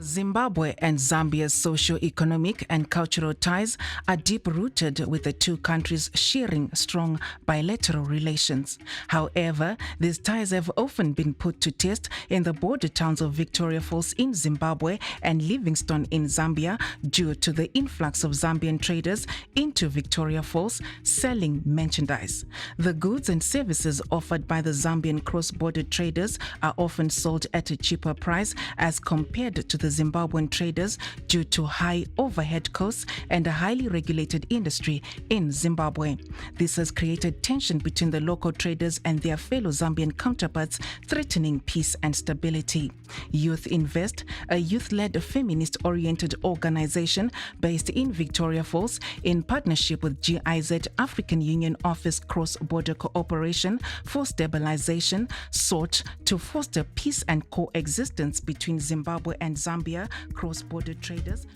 Zimbabwe and Zambia's socio-economic and cultural ties are deep-rooted, with the two countries sharing strong bilateral relations. However, these ties have often been put to test in the border towns of Victoria Falls in Zimbabwe and Livingstone in Zambia due to the influx of Zambian traders into Victoria Falls selling merchandise. The goods and services offered by the Zambian cross-border traders are often sold at a cheaper price as compared to the Zimbabwean traders due to high overhead costs and a highly regulated industry in Zimbabwe. This has created tension between the local traders and their fellow Zambian counterparts, threatening peace and stability. Youth Invest, a youth-led feminist-oriented organization based in Victoria Falls, in partnership with GIZ African Union Office Cross-Border Cooperation for Stabilization, sought to foster peace and coexistence between Zimbabwe and Zambia cross-border traders.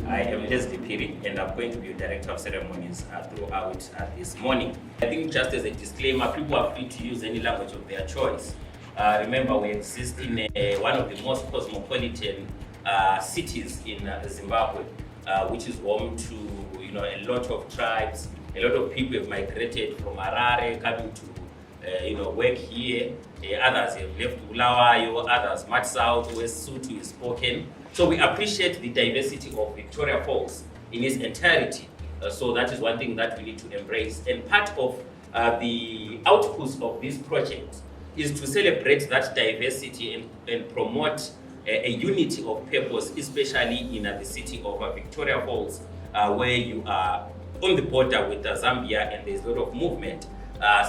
I am Leslie Piri, and I'm going to be a director of ceremonies throughout this morning. I think, just as a disclaimer, people are free to use any language of their choice. Remember, we exist in one of the most cosmopolitan cities in Zimbabwe, which is home to a lot of tribes. A lot of people have migrated from Harare, coming to work here. Others have left Bulawayo, others much south, where Sotho is spoken. So we appreciate the diversity of Victoria Falls in its entirety. So that is one thing that we need to embrace. And part of the outputs of this project is to celebrate that diversity and promote a unity of purpose, especially in the city of Victoria Falls, where you are on the border with Zambia, and there's a lot of movement.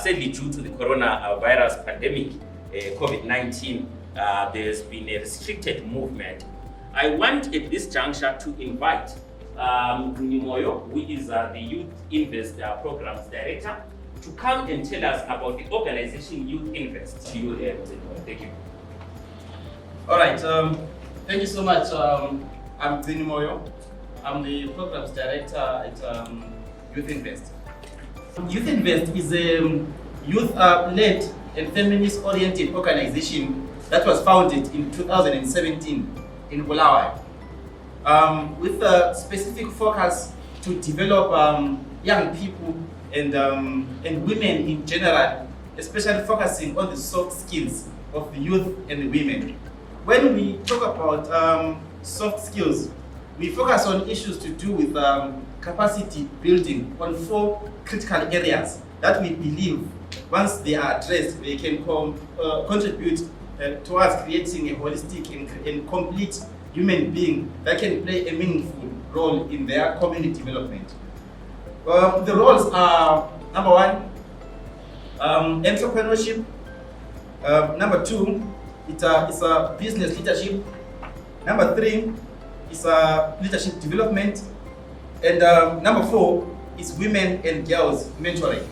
Sadly, due to the coronavirus pandemic, COVID-19, there's been a restricted movement. I want at this juncture to invite Nimoyo, who is the Youth Invest Programs Director, to come and tell us about the organization Youth Invest. To you, thank you. All right, thank you so much. I'm Nimoyo. I'm the Programs Director at Youth Invest. Youth Invest is a youth-led and feminist-oriented organization that was founded in 2017 in Bulawayo, with a specific focus to develop young people and women in general, especially focusing on the soft skills of the youth and the women. When we talk about soft skills, we focus on issues to do with capacity building on 4 critical areas that we believe, once they are addressed, they can contribute towards creating a holistic and complete human being that can play a meaningful role in their community development. The roles are, number 1, entrepreneurship. Number 2, it's a business leadership. Number 3 is leadership development. And number 4 is women and girls mentoring.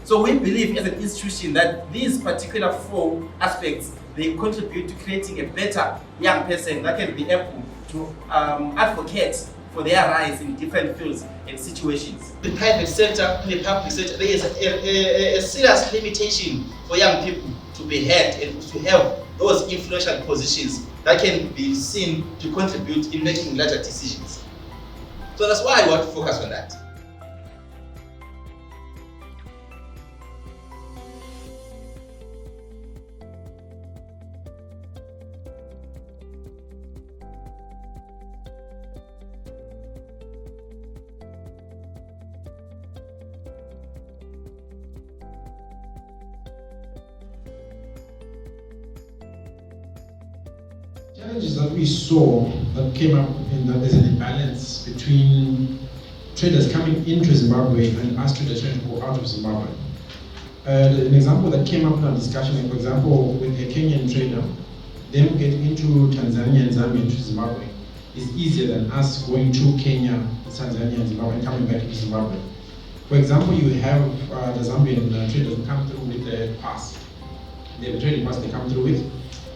So we believe as an institution that these particular 4 aspects, they contribute to creating a better young person that can be able to advocate for their rights in different fields and situations. The private sector, in the public sector, there is a serious limitation for young people to be heard and to have those influential positions that can be seen to contribute in making larger decisions. So that's why I want to focus on that. Challenges that we saw that came up in that there's an imbalance between traders coming into Zimbabwe and us traders trying to go out of Zimbabwe. An example that came up in our discussion, for example, with a Kenyan trader, them get into Tanzania and Zambia into Zimbabwe. is easier than us going to Kenya, Tanzania, and Zimbabwe, and coming back to Zimbabwe. For example, you have the Zambian traders who come through with a pass. They have a trading pass they come through with,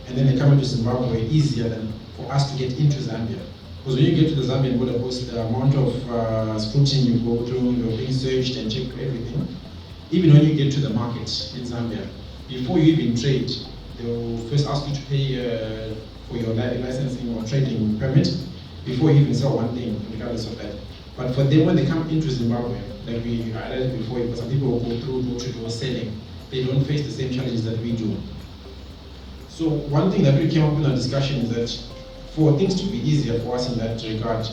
and then they come into Zimbabwe easier than for us to get into Zambia. Because when you get to the Zambian border post, the amount of scrutiny you go through, you're being searched and checked everything. Even when you get to the market in Zambia, before you even trade, they will first ask you to pay for your licensing or trading permit before you even sell one thing, regardless of that. But for them, when they come into Zimbabwe, like we highlighted before, because some people will go through door-to-door selling, they don't face the same challenges that we do. So one thing that we came up with in our discussion is that for things to be easier for us in that regard,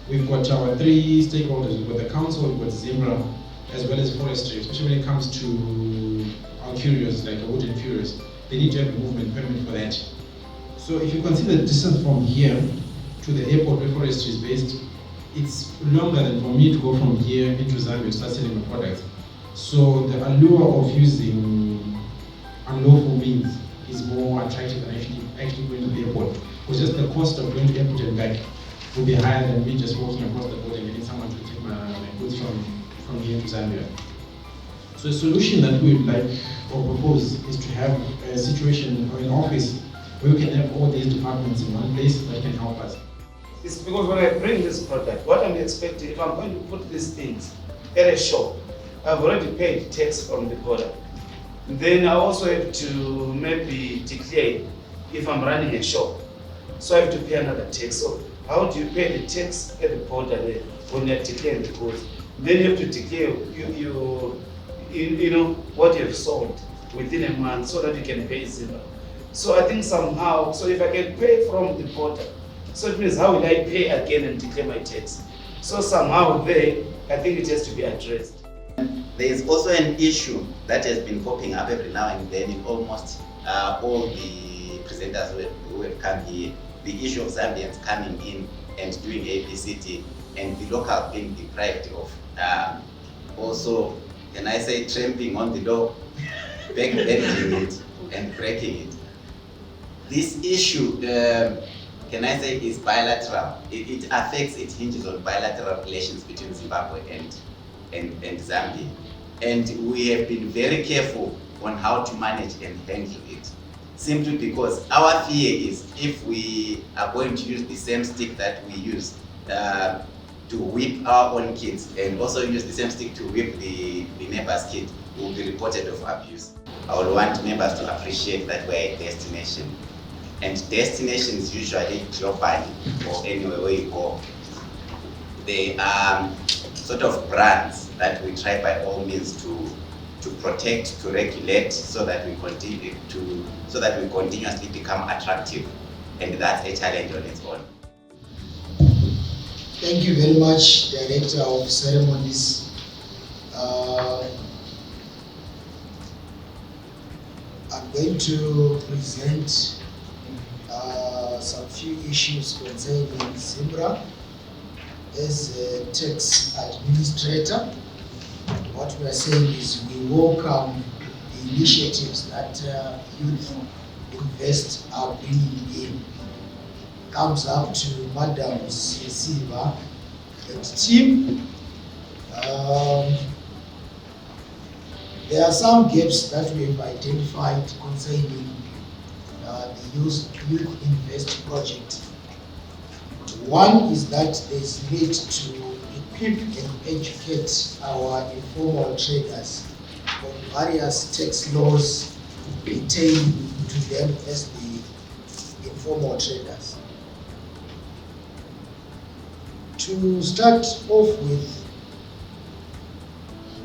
we've got our three stakeholders. We've got the council, we've got Zimbra, as well as forestry, especially when it comes to our curios, like a wooden curios. They need to have a movement permit for that. So if you consider the distance from here to the airport where forestry is based, it's longer than for me to go from here into Zambia to start selling my products. So the allure of using unlawful means is more attractive than actually going to the airport. Because just the cost of going to the airport and back will be higher than me just walking across the border and getting someone to take my goods from here to Zambia. So a solution that we would like or propose is to have a situation or an office where we can have all these departments in one place that can help us. It's because when I bring this product, what I'm expecting, if I'm going to put these things at a shop, I've already paid tax from the border. Then I also have to maybe declare if I'm running a shop. So I have to pay another tax. So how do you pay the tax at the border there when you're declaring the goods? Then you have to declare you know what you have sold within a month so that you can pay zero. So I think somehow, so if I can pay from the border, so it means how will I pay again and declare my tax? So somehow there, I think it has to be addressed. There is also an issue that has been popping up every now and then in almost all the presenters who have come here. The issue of Zambians coming in and doing ABCD and the local being deprived of also, can I say, tramping on the door, backbending it and breaking it. This issue, can I say, is bilateral. It affects, it hinges on bilateral relations between Zimbabwe and Zambia. And we have been very careful on how to manage and handle it. Simply because our fear is if we are going to use the same stick that we use to whip our own kids and also use the same stick to whip the neighbor's kid, we will be reported of abuse. I would want members to appreciate that we're a destination. And destinations usually globally or anywhere where you go, they are sort of brands that we try by all means to protect, to regulate, so that we continuously become attractive, and that's a challenge on its own. Thank you very much, Director of Ceremonies. I'm going to present some few issues concerning Zimbra as a tax administrator. What we are saying is we welcome the initiatives that Youth Invest are bringing in. Comes up to Madam Siva and team. There are some gaps that we have identified concerning the Youth Invest project. One is that there is need to equip and educate our informal traders on various tax laws pertaining to them as the informal traders. To start off with,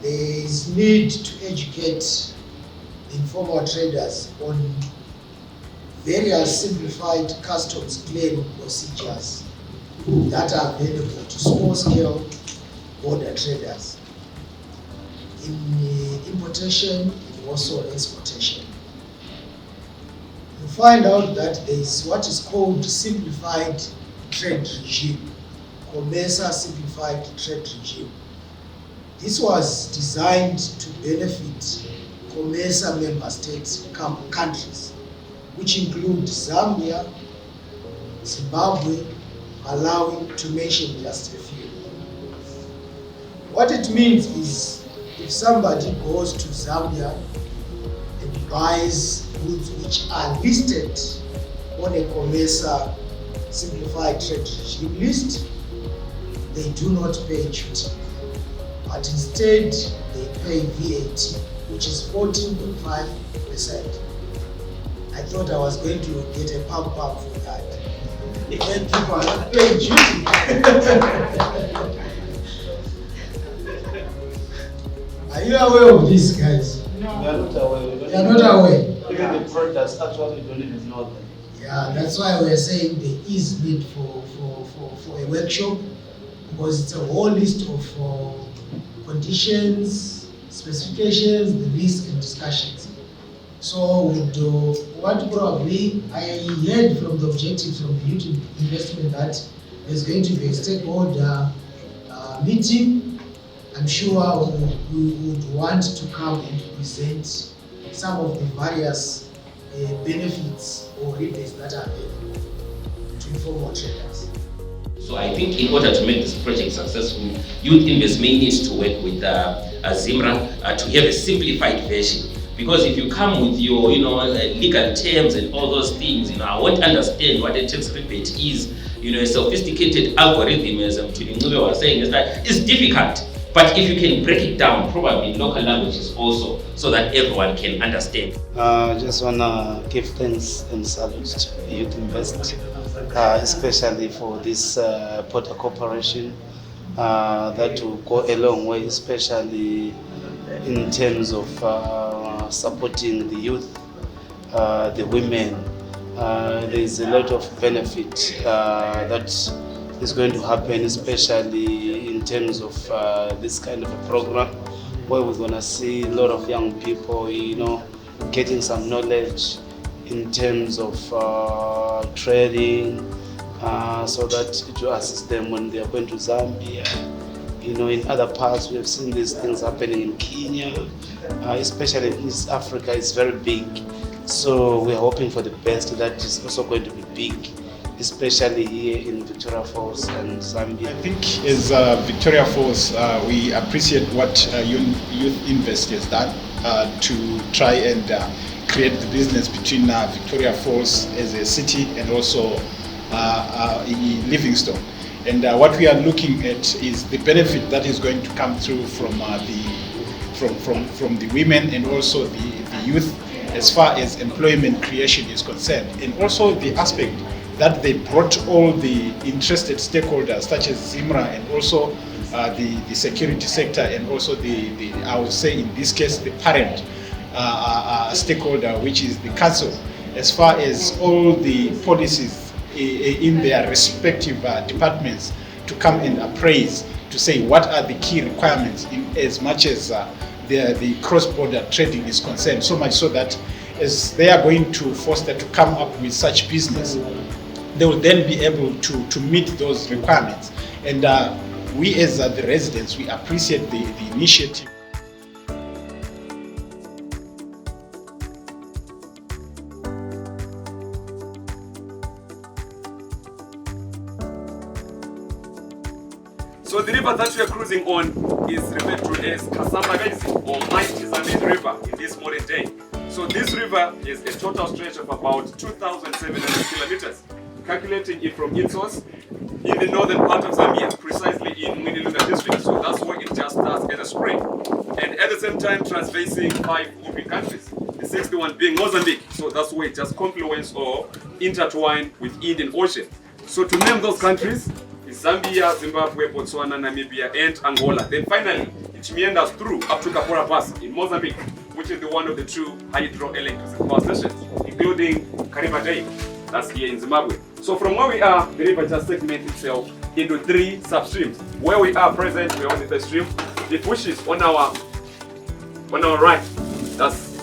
there is need to educate informal traders on various simplified customs claim procedures that are available to small-scale border traders in importation and also exportation. You find out that there is what is called simplified trade regime, COMESA simplified trade regime. This was designed to benefit COMESA member states countries, which include Zambia, Zimbabwe, allow me to mention just a few. What it means is if somebody goes to Zambia and buys goods which are listed on a COMESA simplified trade regime list, they do not pay duty, but instead they pay VAT, which is 14.5%. I thought I was going to get a pump for that. Then people are not paying duty. Are you aware of this, guys? No. We are not aware. You are not aware? Even the products actually don't even know them. Yeah, that's why we're saying there is need for a workshop, because it's a whole list of conditions, specifications, the risk and discussions. So what probably I heard from the objectives from the youth investment that there's going to be a stakeholder meeting. I'm sure we would want to come and present some of the various benefits or rebates that are available to informal traders. So I think in order to make this project successful, Youth Invest may need to work with ZIMRA to have a simplified version. Because if you come with your, legal terms and all those things, I won't understand what a tax rebate is. A sophisticated algorithm, as Mtuli was saying, is that it's difficult. But if you can break it down, probably in local languages also, so that everyone can understand. Just wanna give thanks and salute to Youth Invest, especially for this Porter Corporation that will go a long way, especially in terms of supporting the youth, the women. There is a lot of benefit that is going to happen, especially in terms of this kind of a program where we're going to see a lot of young people, getting some knowledge in terms of trading, so that it will assist them when they are going to Zambia. In other parts, we have seen these things happening in Kenya, especially in East Africa. It's very big. So we're hoping for the best. That is also going to be big, especially here in Victoria Falls and Zambia. I think as Victoria Falls, we appreciate what Youth Invest has done to try and create the business between Victoria Falls as a city and also Livingstone. And what we are looking at is the benefit that is going to come through from the women and also the youth as far as employment creation is concerned, and also the aspect that they brought all the interested stakeholders such as ZIMRA and also the security sector and also I would say in this case the parent stakeholder, which is the council, as far as all the policies in their respective departments to come and appraise, to say what are the key requirements in as much as the cross-border trading is concerned, so much so that as they are going to foster to come up with such business, they will then be able to meet those requirements. And we as the residents, we appreciate the initiative. So the river that we are cruising on is referred to as Kasamba or Mighty Zambezi River in this modern day. So this river is a total stretch of about 2,700 kilometers, calculating it from its source in the northern part of Zambia, precisely in Mwinilunga district. So that's where it just starts as a spring. And at the same time traversing 5 moving countries, the 6th one being Mozambique. So that's where it just confluence or intertwine with Indian Ocean. So to name those countries, Zambia, Zimbabwe, Botswana, Namibia, and Angola. Then finally, it meanders through up to Kapora Pass in Mozambique, which is the one of the 2 hydroelectric power stations, including Kariba Dam, that's here in Zimbabwe. So from where we are, the river just segments itself into 3 substreams. Where we are present, we are on the first stream. The pushes on our right, that's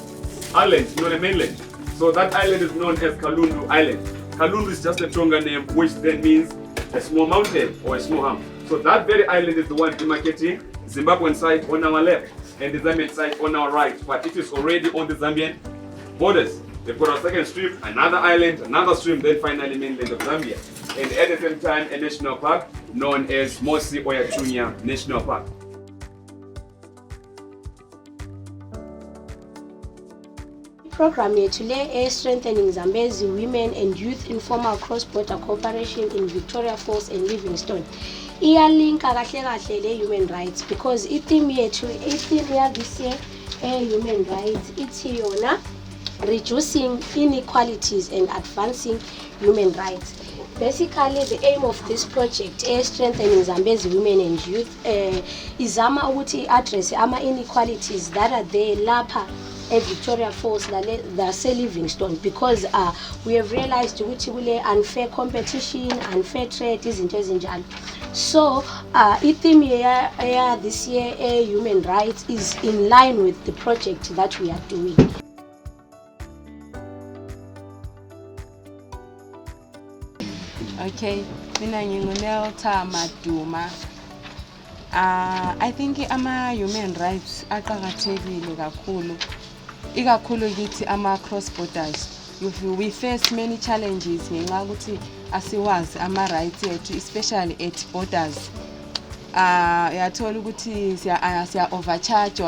island, not a mainland. So that island is known as Kalundu Island. Kalundu is just a Tonga name, which then means a small mountain or a small hump. So that very island is the one demarcating Zimbabwean side on our left and the Zambian side on our right. But it is already on the Zambian borders. They've got a second stream, another island, another stream, then finally mainland of Zambia. and at the same time a national park known as Mosi Oyatunya National Park. Program yethu le strengthening Zambezi women and youth informal cross-border cooperation in Victoria Falls and Livingstone. Iyalinka kahle kahle le human rights because theme ya this year human rights ithi yona reducing inequalities and advancing human rights. Basically, the aim of this project is strengthening Zambezi women and youth. Izama ukuthi address ama inequalities that are there lapha Victoria Falls the Livingstone because we have realized ukuthi kule unfair competition, unfair trade izinto ezinjalo. So theme this year human rights is in line with the project that we are doing. Okay, mina ngingunelta Maduma. I think ama human rights aqakathekile kakhulu. Ikakhulu kithi ama cross borders. We face many challenges ngenxa ukuthi asiwazi ama rights yethu especially at borders. Yathola ukuthi siya overcharged,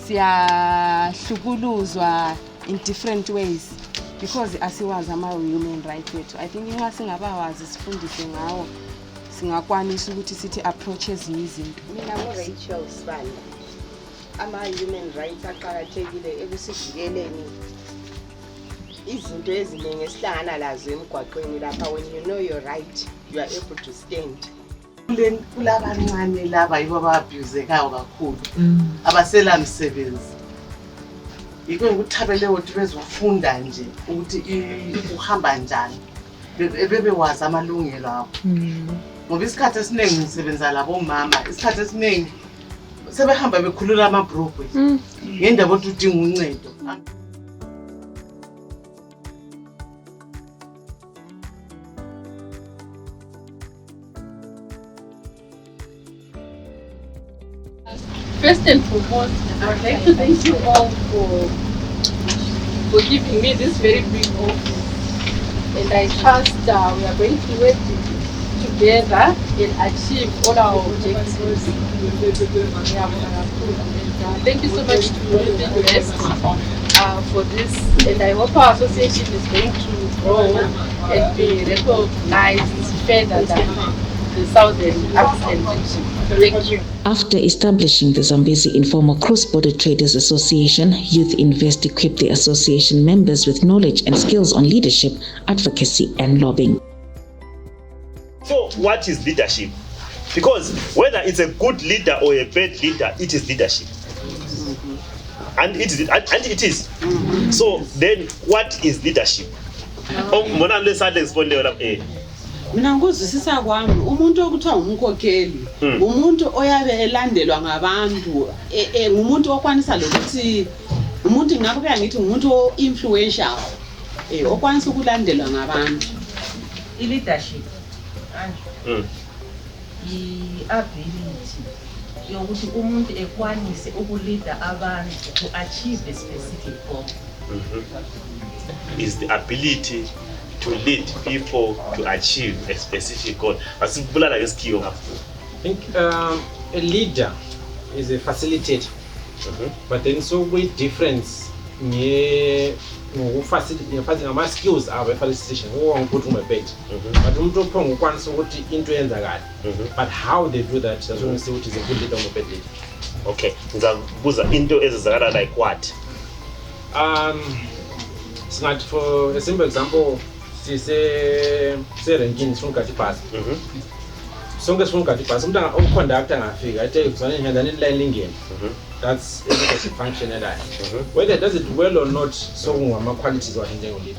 siya hlukuluzwa in different ways. Because asiwazi ama human rights yethu. I think inga singabawazi sifundise ngawo singakwanisa ukuthi sithi approaches izinto. Mina Rachel Sibanda. Ama human rights aqhakathekile ekusivikeleni izinto eziningi esihlangana lazo emgwaqweni lapha. When you know your right, you are able to stand. Kulabancane laba yibo ababuzekayo kakhulu abasela msebenzi. Yiko ngikuthabele ukuthi bezofunda nje ukuthi uhamba njani bebewazi amalungelo abo. Ngoba isikhathi esiningi ngisebenza labo mama, isikhathi esiningi sebehamba bekhulula amabhrugwe ngendaba ukuthi udinga uncedo. First and foremost, I would like to thank you all for giving me this very big office. And I trust we are going to work together and achieve all our objectives. Thank you so much to Youth Invest for this. And I hope our association is going to grow and be recognized further than the Southern African region. Thank you. After establishing the Zambezi Informal Cross-Border Traders Association, Youth Invest equipped the association members with knowledge and skills on leadership, advocacy and lobbying. So what is leadership? Because whether it's a good leader or a bad leader, it is leadership. And it is. So then what is leadership? Mina ngozwisisa kwami umuntu okuthiwa umkhokheli umuntu oyabe elandelwa ngabantu ngumuntu okwanisa lokuthi umuntu ngakho ngithi umuntu influential okwanisa ukulandelwa ngabantu. I-leadership i-ability yokuthi umuntu ekwanise ukulida abantu to achieve a specific goal. Is the ability to lead people to achieve a specific goal. I think a leader is a facilitator, but then so great difference my skills are a facilitation. But how they do that, that's when we say what is a good leader or a bad leader. Okay, like what? It's not, for a simple example, say ranking from Katipas. Songas from Katipas, sometimes all conductor and figure, I tell you, that's a leadership function. And whether it does it well or not, so my qualities are hinging on it.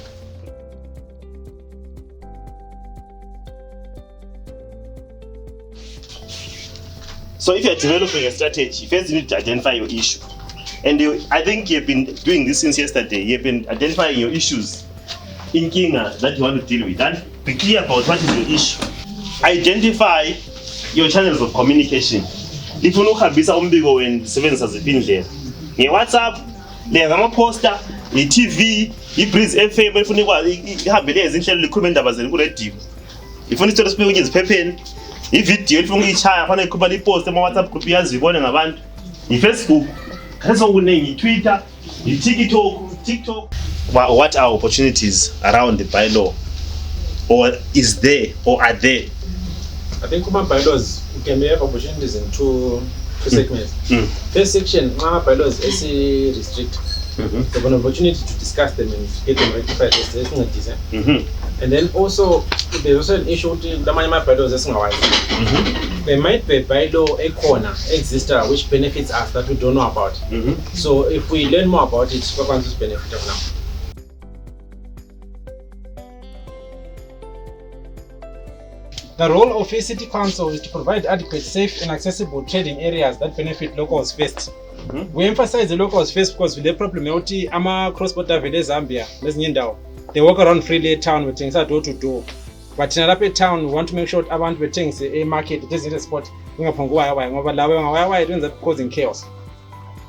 So if you're developing a strategy, first you need to identify your issue. And I think you've been doing this since yesterday. You've been identifying your issues in Kinga that you want to deal with. And be clear about what is your issue. Identify your channels of communication. If you look at this when services has been there. In WhatsApp, there's a poster, a TV, Breeze FM, if you have the recruitment that was a good. ifuna isitolo sibe ngeziphepheni ivideo ifuna uyichaya khona ikhupha ipost ema WhatsApp group yazi ibone ngabantu iFacebook kaso kunengi iTwitter iTikTok. What are opportunities around the bylaw, or is there, or are there? I think kuma bylaws we can have opportunities in two segments. First section, bylaws is restrict. They have an opportunity to discuss them and get them rectified as design. And then also there's also an issue with the bylaws as there might be a bylaw a corner exister which benefits us that we don't know about. So if we learn more about it, we're going to benefit of now. The role of a city council is to provide adequate, safe and accessible trading areas that benefit locals first. We emphasize the locals first because with the problem yoti ama cross-border vele Zambia, they walk around freely at town with things door to door. But in a town, we want to make sure abantu bethengs a market, it isn't a spot causing chaos.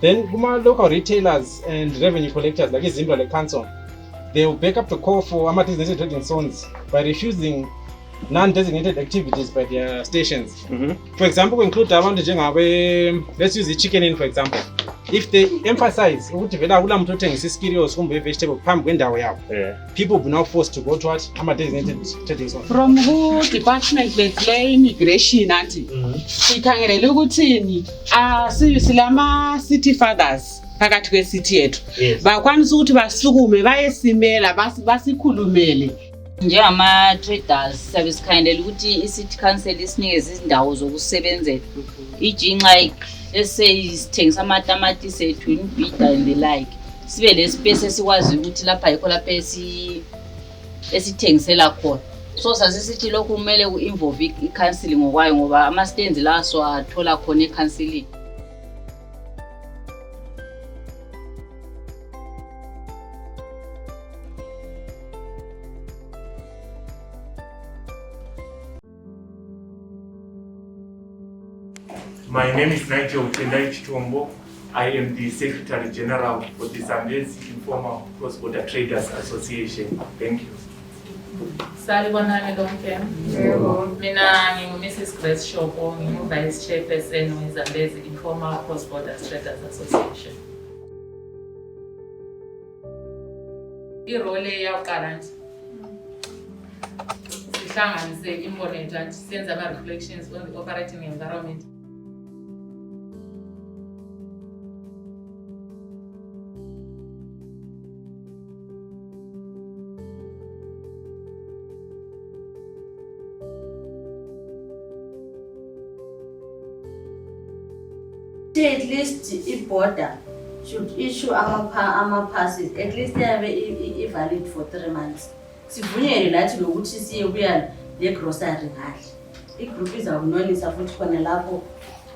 Then local retailers and revenue collectors like Zimbabwe Council, they will back up the call for designated trading zones by refusing non-designated activities by their stations. For example, we include let's use the chicken in for example. If they emphasize people will be now forced to go to what designated trading zone. From who department let's immigration anti sikhangele ukuthi silama city fathers phakathi kwecity yethu bakwanisa ukuthi basukume bayesimela basikhulumele njengama traders service khandela ukuthi i-city council isinikeze izindawo zokusebenzela ijinxa esithengisa amatamatisi ethu inbida and the like sibe le space esikwazi ukuthi lapha yikho lapha esithengisela khona so sasisithi lokhu kumele ku-involve i-council ngokwayo ngoba ama-stands la swathola khona e-councilini. My name is Nigel Tendai Chitombo. I am the Secretary General of the Zambezi Informal Cross-Border Traders Association. Thank you. Salibonani lonke. Mina ngingu-Mrs. Grace Shopo, ngingu-Vice Chairperson we-Zambezi Informal Cross-Border Traders Association. Irole yaqala nje. Sihlanganise imbono yethu athi senze ama-reflections on the operating environment. At least if border should issue passes, at least they have valid for 3 months. Sivunyelwe lathi lokuthi siye kuya le grocery ngadla. Igroup izawunonisa futhi khona lapho.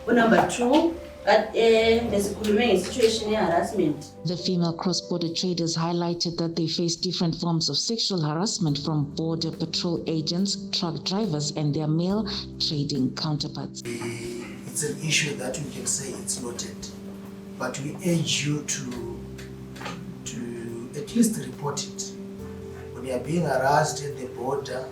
Number 2 besikhulume nge-situation ye-harassment. The female cross-border traders highlighted that they face different forms of sexual harassment from border patrol agents, truck drivers, and their male trading counterparts. It's an issue that we can say it's noted, but we urge you to at least report it. When you are being harassed at the border,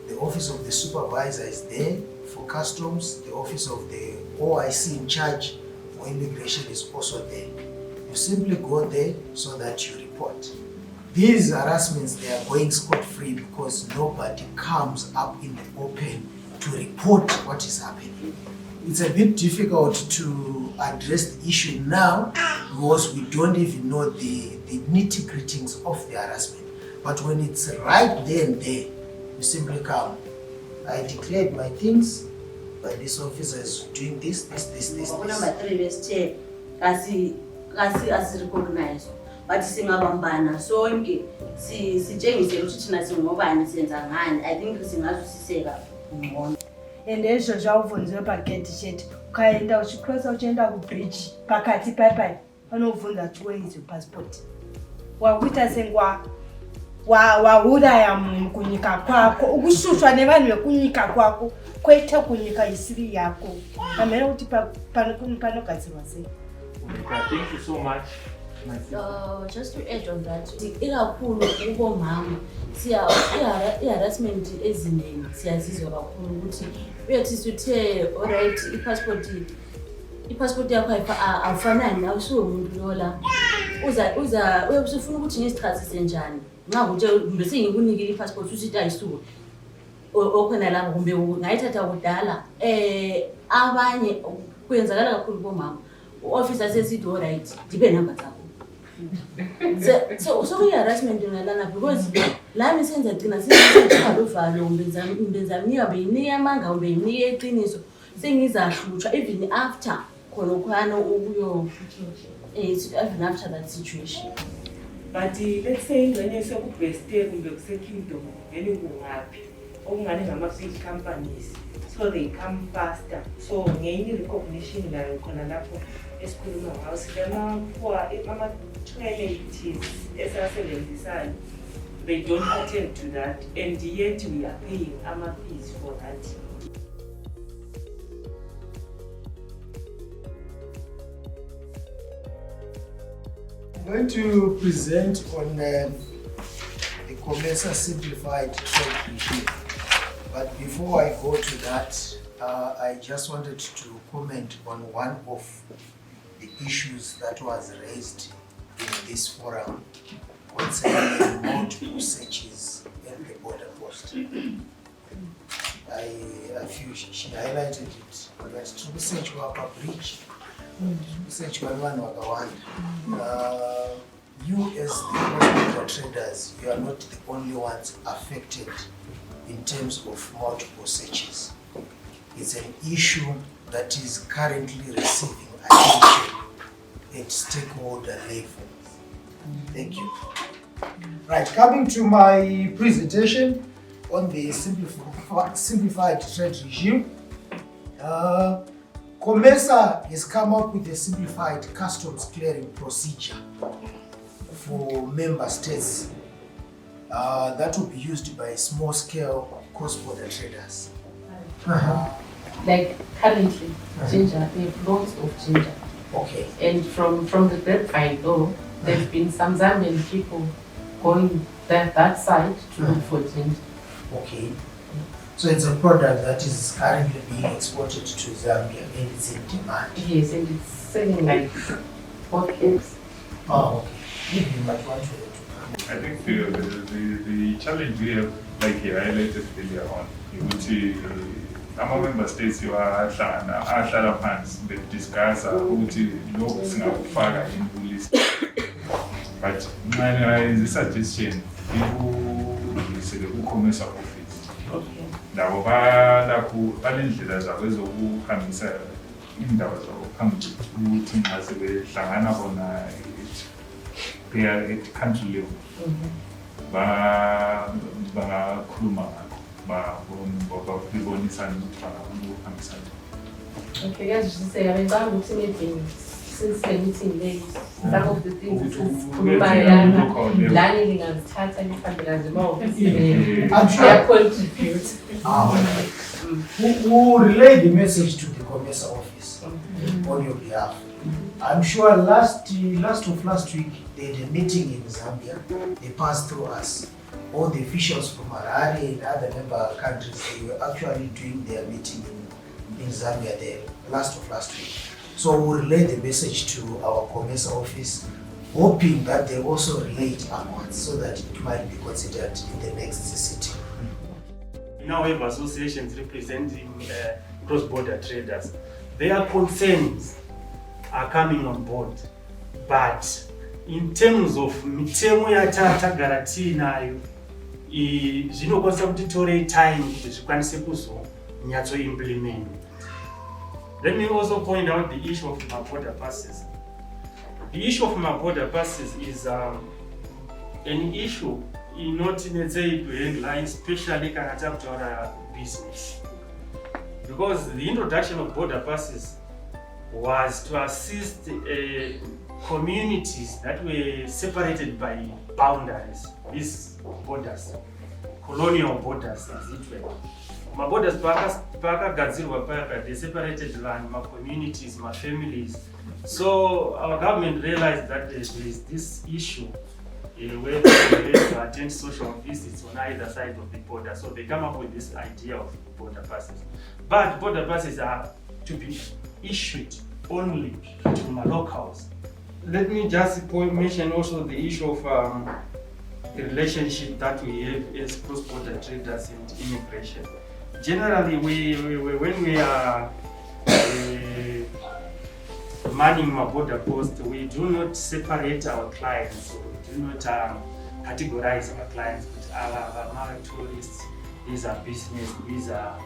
the office of the supervisor is there for customs, the office of the OIC in charge for immigration is also there. You simply go there so that you report. These harassments, they are going scot-free because nobody comes up in the open to report what is happening. It's a bit difficult to address the issue now because we don't even know the nitty-gritties of the harassment. But when it's right there and there, you simply come. I declared my things, but this officer is doing this. Number 3 best chair, kasi recognize. But singabambana sonke sitshengise ukuthi thina singobani senza ngani. I think singazwisiseka ngcono. And esho zvawubvunzwe pagedhi chete ukaenda uchikrosa uchienda kubridge pakati paipai vanobvunza kuti where is your passport. Wakuita sengwa wauraya munhu kunyika kwako ukushushwa nevanhu vekunyika kwako kwete kunyika isiri yako. Amene kuti panogadzirwa sei. Thank you so much. Just to add on that, ikakhulu kubomama i-harassment eziningi siyazizwa kakhulu ukuthi uyathi sithe alright i-passport yakho awufanani awusuwe umuntu lola uyabusufuna ukuthi ngisichazise njani ngakuthi bese ngikunikile i-passport usithi ayisuke okhona lapho kumbe ngayithatha kudala abanye kuyenzakala kakhulu bomama u-officer sesithi alright ndibe number zakho so kuyi-harassment ngalana because lami senza gcina sivaluvalo umbenzamnika beyinika amanga ubeyinika eqiniso sengizahlutshwa even after khonokhwana ukuyo even after that situation. But let's say ingxenye sekubheste kumbe kusekingdom vele kungaphi okungane ngama-big companies so they come faster, so ngenye recognition layo khona lapho esikhuluma ngayo ama-20s esasebenzisayo they don't attend to that and yet we are paying ama-fees for that. I'm going to present on the COMESA simplified trade regime. But before I go to that, I just wanted to comment on one of the issues that was raised in this forum concerning multiple searches at the border post. She highlighted it, that to search Waka Bridge, to search Waka Wanda. You as the cross-border traders, you are not the only ones affected in terms of multiple searches. It's an issue that is currently receiving attention at stakeholder level. Thank you. Right, coming to my presentation on the simplified trade regime. COMESA has come up with a simplified customs clearing procedure for member states that will be used by small-scale cross-border traders. Like currently, ginger, they have lots of ginger. Okay. And from the grapevine though, there have been some Zambian people going that side to look for ginger. Okay. So it's a product that is currently being exported to Zambia and it's in demand. Yes, and it's selling like hot cakes. Oh, okay. You might want to. I think the challenge we have, like you highlighted earlier on, which ama-member states ahlala phansi bediscussa ukuthi lokhu singakufaka in-list. But nxa-suggestion ikudlulisele ku-COMESA office. Labo balendlela zabo ezokuhambisa indaba zabo phambili ukuthi nxa sebehlangana bona at country level bangakhuluma ngakho babonisane ukuthi bangakuhambisana. Okay, kuyazwisiseka bengicabanga ukuthi maybe since the meeting late, some of the things esikhulumayana lani lingazithatha lihambela zima-office contribute. Who will relay the message to the COMESA office on your behalf. I'm sure last week they had a meeting in Zambia. They passed through us. All the officials from Harare and other member countries, they were actually doing their meeting in Zambia there last week. So we'll relay the message to our COMESA office, hoping that they also relay it upwards so that it might be considered in the next sitting. We now have associations representing cross-border traders. Their concerns are coming on board, but in terms of mitemo yatagara tinayo zvinokwanisa kuti tore time kuti zvikwanise kuzonyatso implement. Let me also point out the issue of my border passes. The issue of my border passes is an issue not in a headline, especially kana takutaura business, because the introduction of border passes was to assist communities that were separated by boundaries, these borders, colonial borders as it were. maborders pakagadzirwa paya they separated vanhu, communities, families. So our government realized that there is this issue where they have to attend social visits on either side of the border. So they come up with this idea of border passes. But border passes are to be issued only to locals. Let me just mention also the issue of the relationship that we have as cross-border traders and immigration. Generally, when we are manning a border post, we do not separate our clients, or we do not categorize our clients. But our tourists, these are business, these are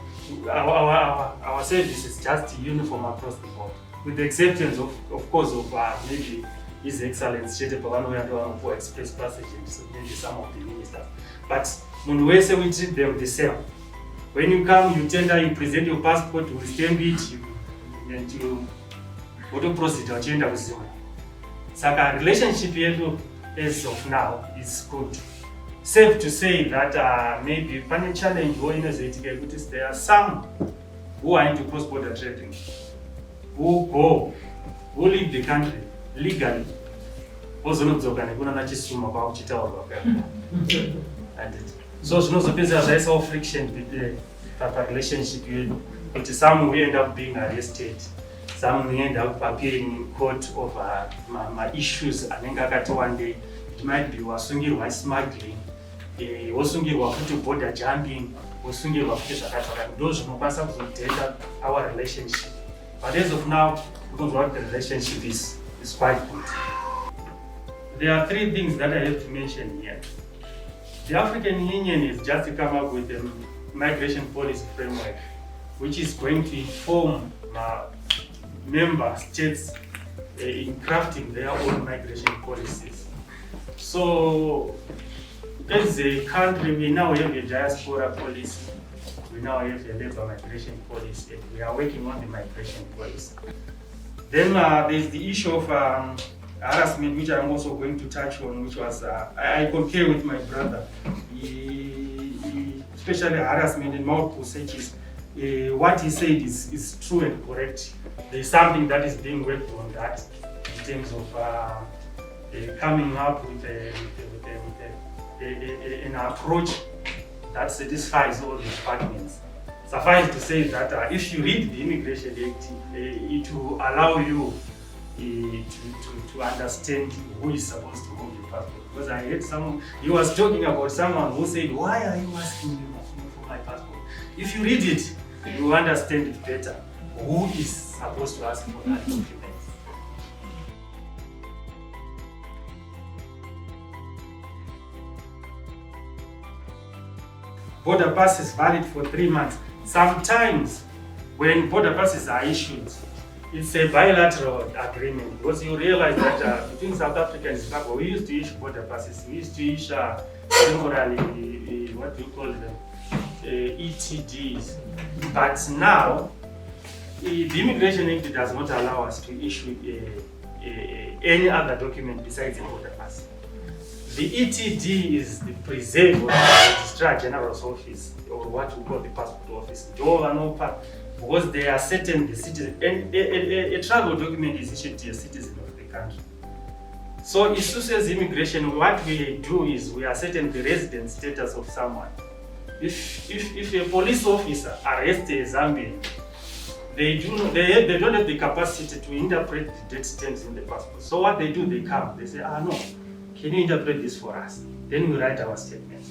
our service is just uniform across the board, with the exceptions of course of maybe His Excellency Chete for express passage and maybe some of the ministers. But when we say we treat them the same. When you come, you tender, you present your passport, we stamp it, and you auto proceed to agenda with you. Saka relationship here as of now is good. Safe to say that maybe one challenge because there are some who are into cross-border trading, who leave the country legally. Also not so so there is all friction with the relationship. But some will end up being arrested. Some will end up appearing in court over my issues. And then one day it might be wasungirwa smuggling, wasungirwa border jumping, wasungirwa those who pass up to our relationship. But as of now, because what the relationship is quite good. There are three things that I have to mention here. The African Union is just to come up with a migration policy framework, which is going to inform member states in crafting their own migration policies. So, as a country, we now have a diaspora policy, we now have a labor migration policy, and we are working on the migration policy. Then there's the issue of harassment, which I'm also going to touch on, which was, I concur with my brother, especially harassment and multiple searches. What he said is true and correct. There's something that is being worked on that in terms of coming up with an approach that satisfies all the departments. Suffice to say that if you read the Immigration Act, it will allow you to understand who is supposed to hold your passport. Because I heard he was talking about someone who said, why are you asking me for my passport? If you read it, you will understand it better. Who is supposed to ask for that document? Border pass is valid for 3 months. Sometimes, when border passes are issued, it's a bilateral agreement, because you realize that between South Africa and Zimbabwe, we used to issue border passes. We used to issue temporarily, what do you call them, ETDs. But now, the Immigration Act does not allow us to issue any other document besides a border pass. The ETD is the preserve of the Registrar General's office, or what we call the passport office. Because they are certain the citizen, and a travel document is issued to a citizen of the country. So issue says immigration, what we do is we ascertain the resident status of someone. If a police officer arrests a Zambian, they don't have the capacity to interpret the date stamps in the passport. So what they do, they come, they say, no, can you interpret this for us? Then we write our statement.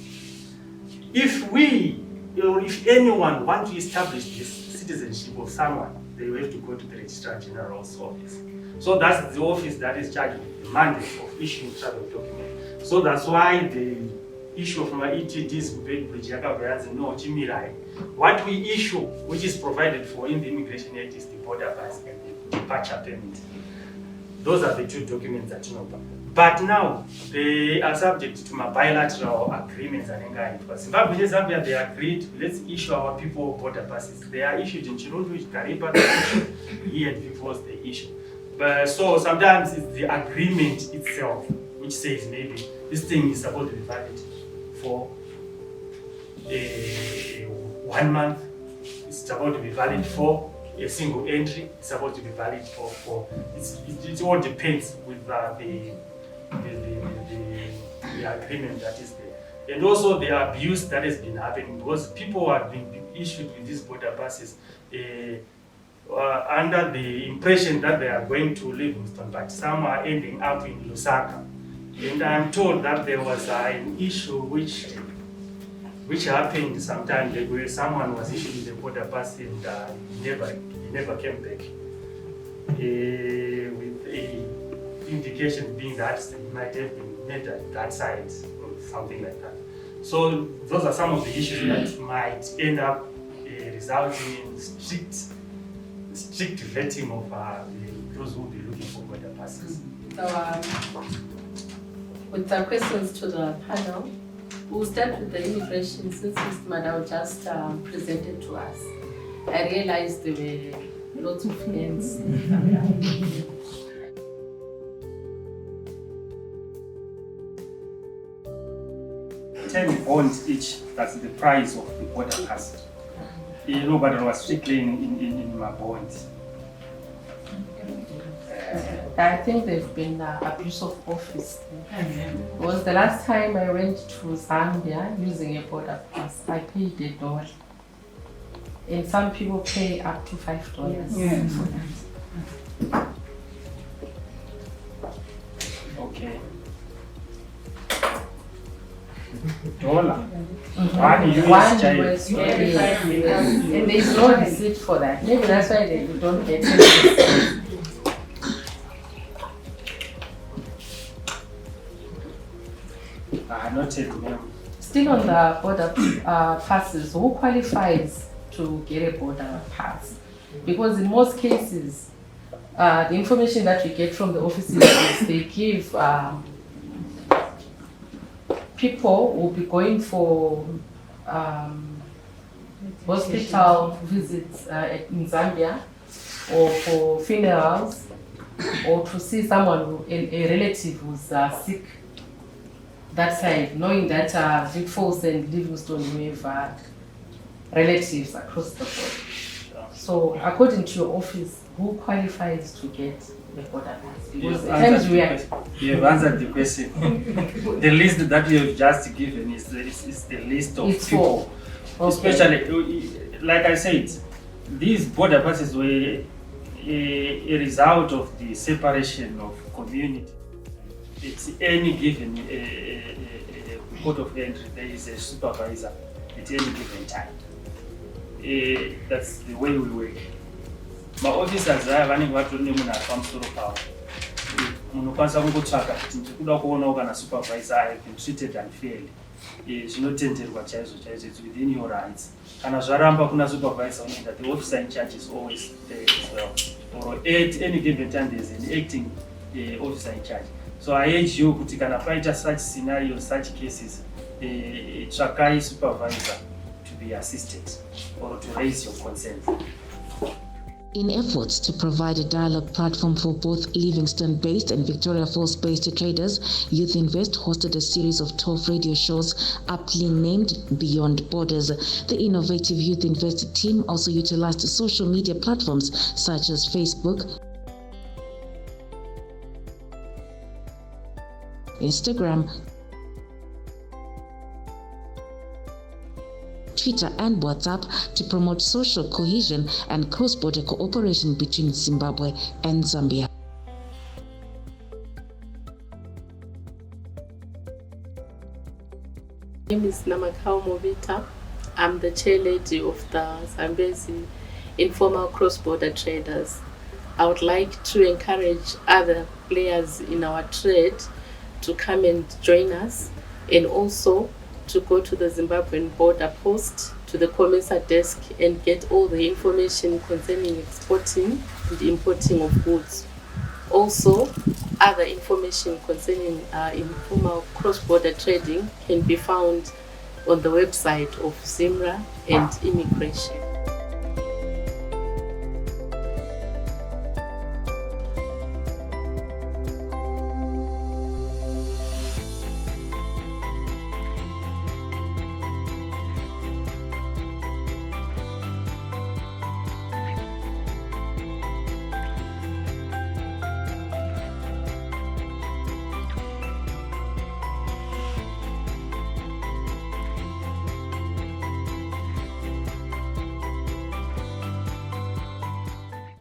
If anyone wants to establish this citizenship of someone, they will have to go to the Registrar General's office. So that's the office that is charged with the mandate of issuing travel documents. So that's why the issue of my ETDs, no Chimirai. What we issue, which is provided for in the Immigration Act, is the border pass and the departure permit. Those are the two documents that you know about. But now, they are subject to my bilateral agreements. Zimbabwe and Zambia, they agreed, let's issue our people border passes. They are issued in Chirundu, Kariba, here before they issue. But so sometimes it's the agreement itself, which says maybe this thing is supposed to be valid for 1 month, about to be valid for a single entry. It's supposed to be valid for it all depends with the agreement that is there. And also the abuse that has been happening, because people have been issued with these border passes under the impression that they are going to Livingstone, but some are ending up in Lusaka. And I'm told that there was an issue which happened sometime ago where someone was issued the border pass and he never came back. With a indication being that he might have been made at that side or something like that. So those are some of the issues that might end up resulting in strict vetting of those who will be looking for border passes. So, with the questions to the panel, we'll start with the immigration since Mr. Madao just presented to us. I realized there were lots of hands. 10 bonds each, that's the price of the border pass. Nobody was strictly in my bonds. I think there's been abuse of office. Because the last time I went to Zambia using a border pass, I paid $1. And some people pay up to $5 for that. Okay. $1. One US and there's no receipt for that. Maybe that's why you don't get it. Still on the border passes, who qualifies to get a border pass? Because in most cases, the information that we get from the offices is they give people who will be going for hospital visits in Zambia, or for funerals, or to see someone, a relative who's sick that side, knowing that Vic Falls and Livingstone have relatives across the board. So according to your office, who qualifies to get the border pass? Because at times we are... You have answered the question. The list that you have just given is the list of people. Okay. Especially, like I said, these border passes were a result of the separation of community. It's any given port of entry, there is a supervisor at any given time. That's the way we work. My officers are running what only when I come to the power. Munokwanisa kungotsvaka kuti ndikuda kuonawo kana supervisor I have been treated unfairly. Zvinotenderwa chaizvo chaizvo, it's within your rights. Kana zvaramba kuna supervisor unoenda, the officer in charge is always there as well. Or at any given time there is an acting officer in charge. So I urge you kuti kana paita such scenarios, such cases, tsvakai supervisor to be assisted or to raise your concerns. In efforts to provide a dialogue platform for both Livingstone-based and Victoria Falls-based traders, Youth Invest hosted a series of 12 radio shows aptly named Beyond Borders. The innovative Youth Invest team also utilized social media platforms such as Facebook, Instagram, Twitter and WhatsApp to promote social cohesion and cross-border cooperation between Zimbabwe and Zambia. My name is Namakao Movita. I'm the chair lady of the Zambezi Informal Cross-Border Traders. I would like to encourage other players in our trade to come and join us, and also to go to the Zimbabwean border post, to the COMESA desk, and get all the information concerning exporting and importing of goods. Also, other information concerning informal cross-border trading can be found on the website of ZIMRA and Immigration.